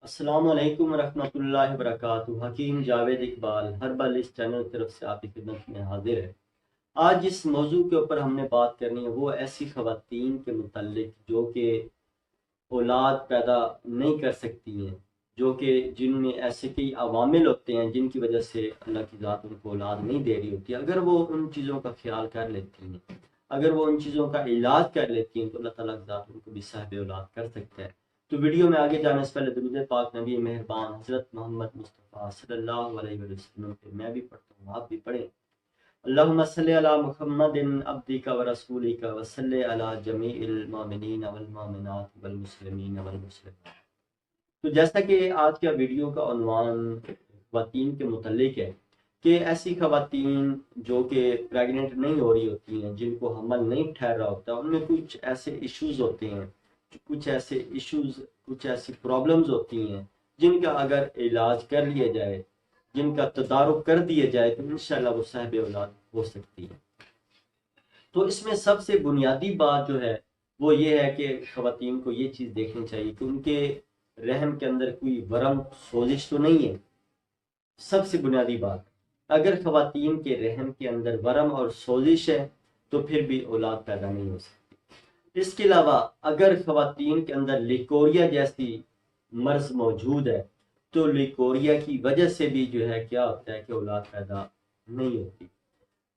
السلام علیکم ورحمۃ اللہ وبرکاتہ۔ حکیم جاوید اقبال ہربل اس چینل کی طرف سے آپ کی خدمت میں حاضر ہے۔ آج جس موضوع کے اوپر ہم نے بات کرنی ہے وہ ایسی خواتین کے متعلق جو کہ اولاد پیدا نہیں کر سکتی ہیں، جو کہ جن میں ایسے کئی عوامل ہوتے ہیں جن کی وجہ سے اللہ کی ذات ان کو اولاد نہیں دے رہی ہوتی۔ اگر وہ ان چیزوں کا خیال کر لیتی ہیں، اگر وہ ان چیزوں کا علاج کر لیتی ہیں تو اللہ تعالیٰ کی ذات ان کو بھی صاحب اولاد کر سکتا ہے۔ تو ویڈیو میں آگے جانے سے پہلے درود پاک نبی مہربان حضرت محمد مصطفیٰ صلی اللہ علیہ وسلم پہ میں بھی پڑھتا ہوں، آپ بھی پڑھیں۔ اللہم صلی علی محمد عبدک و رسولک و صلی علی جمیع المؤمنین والمؤمنات والمسلمین والمسلمات۔ تو جیسا کہ آج کا ویڈیو کا عنوان خواتین کے متعلق ہے کہ ایسی خواتین جو کہ پریگننٹ نہیں ہو رہی ہوتی ہیں، جن کو حمل نہیں ٹھہر رہا ہوتا، ان میں کچھ ایسے ایشوز ہوتے ہیں، کچھ ایسی پرابلمز ہوتی ہیں جن کا اگر علاج کر لیا جائے، جن کا تدارک کر دیا جائے تو انشاءاللہ وہ صاحب اولاد ہو سکتی ہے۔ تو اس میں سب سے بنیادی بات جو ہے وہ یہ ہے کہ خواتین کو یہ چیز دیکھنی چاہیے کہ ان کے رحم کے اندر کوئی ورم سوزش تو نہیں ہے۔ سب سے بنیادی بات، اگر خواتین کے رحم کے اندر ورم اور سوزش ہے تو پھر بھی اولاد پیدا نہیں ہو سکتی۔ اس کے علاوہ اگر خواتین کے اندر لیکوریا جیسی مرض موجود ہے تو لیکوریا کی وجہ سے بھی جو ہے کیا ہوتا ہے کہ اولاد پیدا نہیں ہوتی۔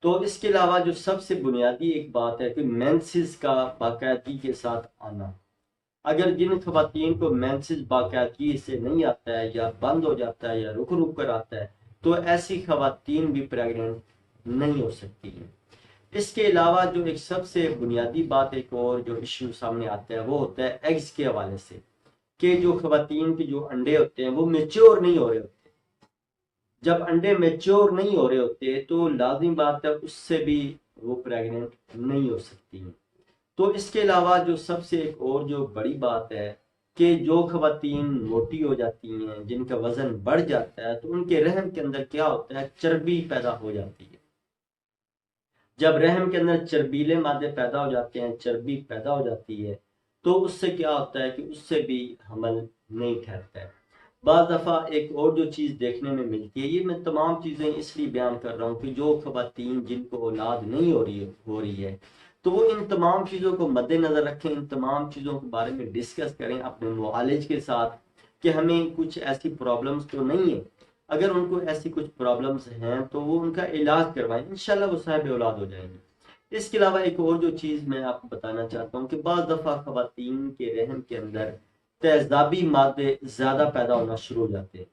تو اس کے علاوہ جو سب سے بنیادی ایک بات ہے کہ مینسز کا باقاعدگی کے ساتھ آنا۔ اگر جن خواتین کو مینسز باقاعدگی سے نہیں آتا ہے یا بند ہو جاتا ہے یا رک رک کر آتا ہے تو ایسی خواتین بھی پریگننٹ نہیں ہو سکتی ہیں۔ اس کے علاوہ جو ایک سب سے بنیادی بات ایک اور جو ایشو سامنے آتا ہے وہ ہوتا ہے ایگز کے حوالے سے، کہ جو خواتین کے جو انڈے ہوتے ہیں وہ میچور نہیں ہو رہے ہوتے۔ جب انڈے میچور نہیں ہو رہے ہوتے تو لازمی بات ہے اس سے بھی وہ پریگننٹ نہیں ہو سکتی ہیں۔ تو اس کے علاوہ جو سب سے ایک اور جو بڑی بات ہے کہ جو خواتین موٹی ہو جاتی ہیں، جن کا وزن بڑھ جاتا ہے تو ان کے رحم کے اندر کیا ہوتا ہے، چربی پیدا ہو جاتی ہے۔ جب رحم کے اندر چربیلے مادے پیدا ہو جاتے ہیں، چربی پیدا ہو جاتی ہے تو اس سے کیا ہوتا ہے کہ اس سے بھی حمل نہیں ٹھہرتا ہے۔ بعض دفعہ ایک اور جو چیز دیکھنے میں ملتی ہے، یہ میں تمام چیزیں اس لیے بیان کر رہا ہوں کہ جو خواتین جن کو اولاد نہیں ہو رہی ہے تو وہ ان تمام چیزوں کو مد نظر رکھیں، ان تمام چیزوں کے بارے میں ڈسکس کریں اپنے معالج کے ساتھ کہ ہمیں کچھ ایسی پرابلمز تو نہیں ہیں۔ اگر ان کو ایسی کچھ پرابلمز ہیں تو وہ ان کا علاج کروائیں، انشاءاللہ وہ صاحب اولاد ہو جائیں گے۔ اس کے علاوہ ایک اور جو چیز میں آپ کو بتانا چاہتا ہوں کہ بعض دفعہ خواتین کے رحم کے اندر تیزابی مادے زیادہ پیدا ہونا شروع ہو جاتے ہیں۔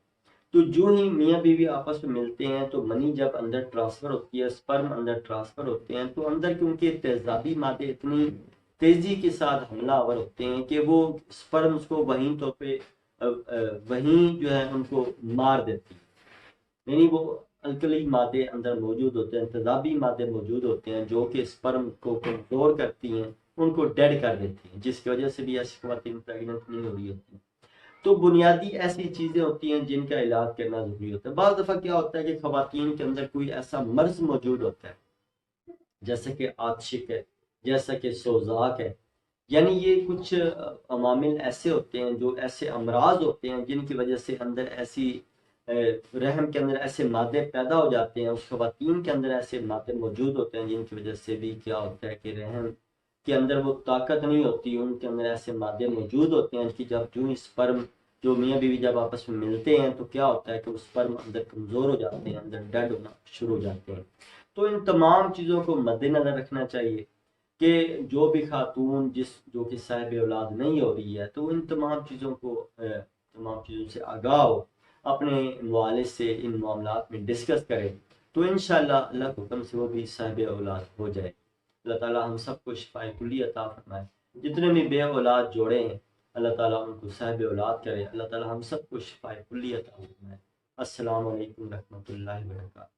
تو جو ہی میاں بیوی آپس میں ملتے ہیں تو منی جب اندر ٹرانسفر ہوتی ہے، سپرم اندر ٹرانسفر ہوتے ہیں تو اندر کیونکہ تیزابی مادے اتنی تیزی کے ساتھ حملہ آور ہوتے ہیں کہ وہ سپرمز کو وہیں طور پہ وہیں جو ہے ان کو مار دیتی ہے۔ یعنی وہ الکلی مادے اندر موجود ہوتے ہیں، تیزابی مادے موجود ہوتے ہیں جو کہ سپرم کو کمزور کرتی ہیں، ان کو ڈیڈ کر دیتی ہیں، جس کی وجہ سے بھی ایسی خواتین پریگننٹ نہیں ہو رہی ہوتی۔ تو بنیادی ایسی چیزیں ہوتی ہیں جن کا علاج کرنا ضروری ہوتا ہے۔ بعض دفعہ کیا ہوتا ہے کہ خواتین کے اندر کوئی ایسا مرض موجود ہوتا ہے جیسے کہ آتشک ہے، جیسا کہ سوزاک ہے، یعنی یہ کچھ عوامل ایسے ہوتے ہیں، جو ایسے امراض ہوتے ہیں جن کی وجہ سے اندر ایسی رحم کے اندر ایسے مادے پیدا ہو جاتے ہیں، اس خواتین کے اندر ایسے مادے موجود ہوتے ہیں جن کی وجہ سے بھی کیا ہوتا ہے کہ رحم کے اندر وہ طاقت نہیں ہوتی، ان کے اندر ایسے مادے موجود ہوتے ہیں کہ جب جو سپرم جو میاں بیوی جب آپس میں ملتے ہیں تو کیا ہوتا ہے کہ وہ سپرم اندر کمزور ہو جاتے ہیں، اندر ڈیڈ ہونا شروع ہو جاتے ہیں۔ تو ان تمام چیزوں کو مد نظر رکھنا چاہیے کہ جو بھی خاتون جو کہ صاحب اولاد نہیں ہو رہی ہے تو ان تمام چیزوں سے آگاہ ہو، اپنے معالج سے ان معاملات میں ڈسکس کرے تو انشاءاللہ اللہ کے حکم سے وہ بھی صاحب اولاد ہو جائے۔ اللہ تعالیٰ ہم سب کو شفاء کلی عطا فرمائے۔ جتنے بھی بے اولاد جوڑے ہیں اللہ تعالیٰ ان کو صاحب اولاد کرے۔ اللہ تعالیٰ ہم سب کو شفاء کلی عطا فرمائے۔ السلام علیکم ورحمۃ اللہ وبرکاتہ۔